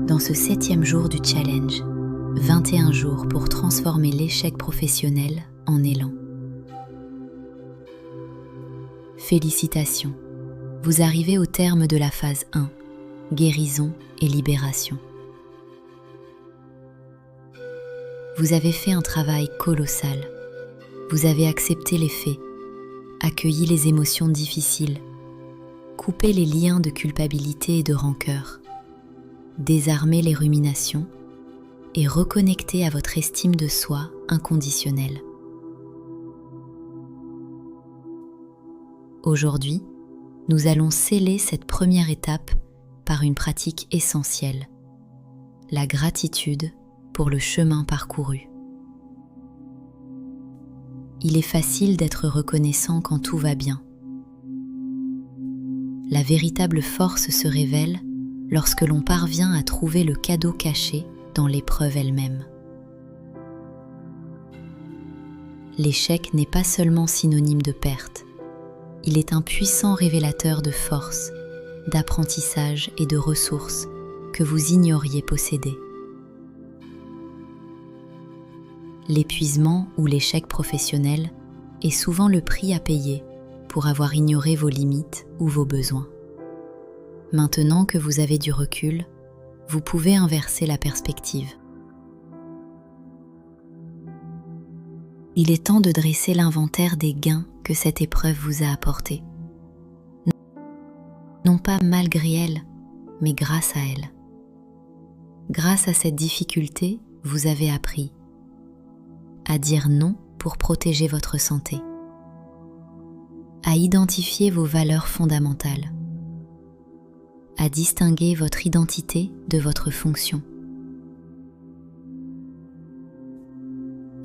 Dans ce 7e jour du challenge, 21 jours pour transformer l'échec professionnel en élan. Félicitations, vous arrivez au terme de la phase 1, guérison et libération. Vous avez fait un travail colossal. Vous avez accepté les faits, accueilli les émotions difficiles, coupé les liens de culpabilité et de rancœur, désarmé les ruminations et reconnecté à votre estime de soi inconditionnelle. Aujourd'hui, nous allons sceller cette première étape par une pratique essentielle, la gratitude pour le chemin parcouru. Il est facile d'être reconnaissant quand tout va bien. La véritable force se révèle lorsque l'on parvient à trouver le cadeau caché dans l'épreuve elle-même. L'échec n'est pas seulement synonyme de perte, il est un puissant révélateur de force, d'apprentissage et de ressources que vous ignoriez posséder. L'épuisement ou l'échec professionnel est souvent le prix à payer pour avoir ignoré vos limites ou vos besoins. Maintenant que vous avez du recul, vous pouvez inverser la perspective. Il est temps de dresser l'inventaire des gains que cette épreuve vous a apportés. Non pas malgré elle, mais grâce à elle. Grâce à cette difficulté, vous avez appris à dire non pour protéger votre santé, à identifier vos valeurs fondamentales, à distinguer votre identité de votre fonction.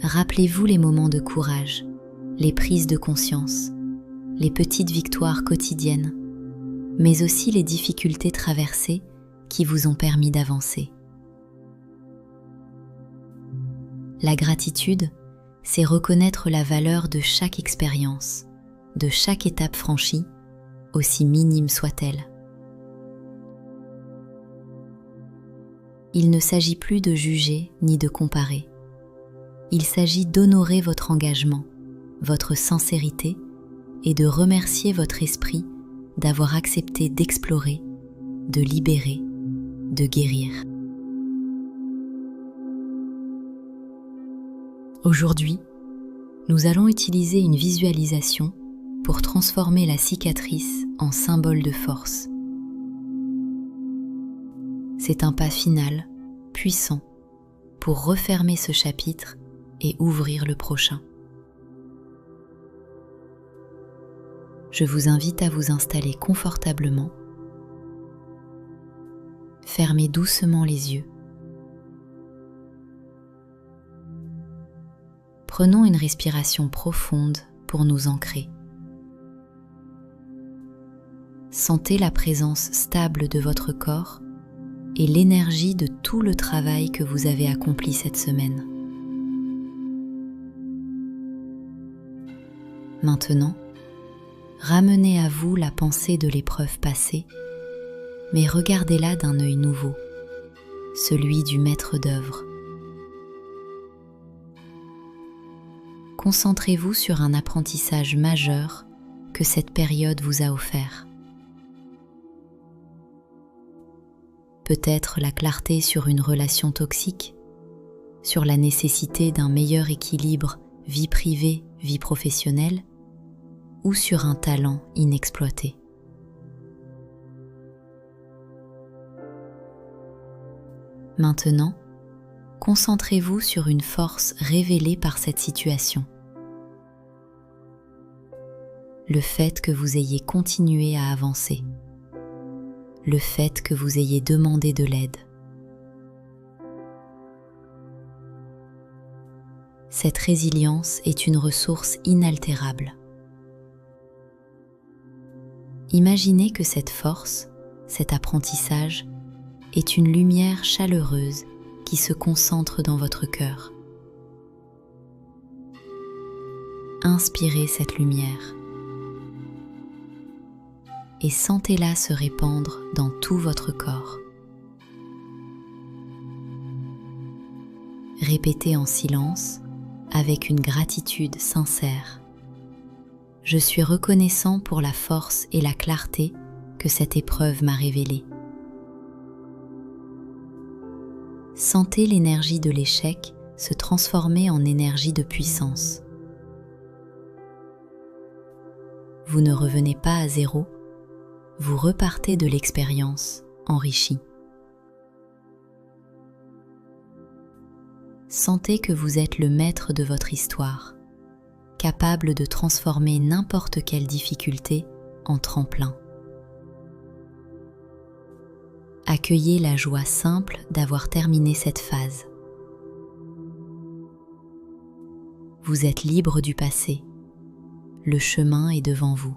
Rappelez-vous les moments de courage, les prises de conscience, les petites victoires quotidiennes, mais aussi les difficultés traversées qui vous ont permis d'avancer. La gratitude, c'est reconnaître la valeur de chaque expérience, de chaque étape franchie, aussi minime soit-elle. Il ne s'agit plus de juger ni de comparer. Il s'agit d'honorer votre engagement, votre sincérité et de remercier votre esprit d'avoir accepté d'explorer, de libérer, de guérir. Aujourd'hui, nous allons utiliser une visualisation pour transformer la cicatrice en symbole de force. C'est un pas final, puissant, pour refermer ce chapitre et ouvrir le prochain. Je vous invite à vous installer confortablement. Fermez doucement les yeux. Prenons une respiration profonde pour nous ancrer. Sentez la présence stable de votre corps et l'énergie de tout le travail que vous avez accompli cette semaine. Maintenant, ramenez à vous la pensée de l'épreuve passée, mais regardez-la d'un œil nouveau, celui du maître d'œuvre. Concentrez-vous sur un apprentissage majeur que cette période vous a offert. Peut-être la clarté sur une relation toxique, sur la nécessité d'un meilleur équilibre vie privée, vie professionnelle, ou sur un talent inexploité. Maintenant, concentrez-vous sur une force révélée par cette situation. Le fait que vous ayez continué à avancer. Le fait que vous ayez demandé de l'aide. Cette résilience est une ressource inaltérable. Imaginez que cette force, cet apprentissage, est une lumière chaleureuse qui se concentre dans votre cœur. Inspirez cette lumière et sentez-la se répandre dans tout votre corps. Répétez en silence, avec une gratitude sincère. Je suis reconnaissant pour la force et la clarté que cette épreuve m'a révélée. Sentez l'énergie de l'échec se transformer en énergie de puissance. Vous ne revenez pas à zéro, vous repartez de l'expérience enrichie. Sentez que vous êtes le maître de votre histoire, capable de transformer n'importe quelle difficulté en tremplin. Accueillez la joie simple d'avoir terminé cette phase. Vous êtes libre du passé. Le chemin est devant vous.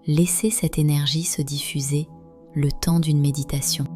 Laissez cette énergie se diffuser le temps d'une méditation.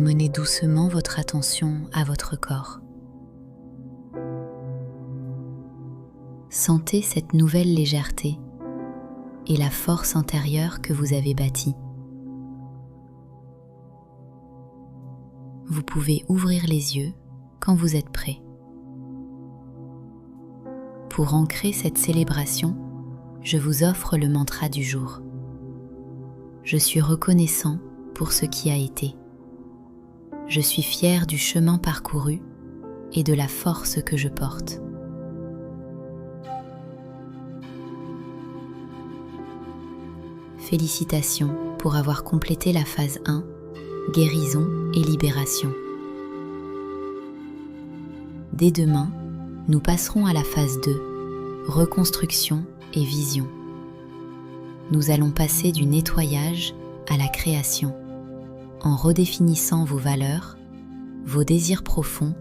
ramenez doucement votre attention à votre corps. Sentez cette nouvelle légèreté et la force intérieure que vous avez bâtie. Vous pouvez ouvrir les yeux quand vous êtes prêt. Pour ancrer cette célébration, je vous offre le mantra du jour. Je suis reconnaissant pour ce qui a été. Je suis fier du chemin parcouru et de la force que je porte. Félicitations pour avoir complété la phase 1, guérison et libération. Dès demain, nous passerons à la phase 2, reconstruction et vision. Nous allons passer du nettoyage à la création, en redéfinissant vos valeurs, vos désirs profonds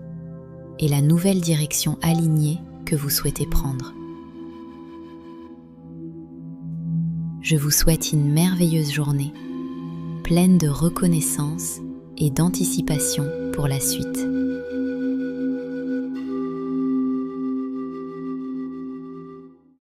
et la nouvelle direction alignée que vous souhaitez prendre. Je vous souhaite une merveilleuse journée, pleine de reconnaissance et d'anticipation pour la suite.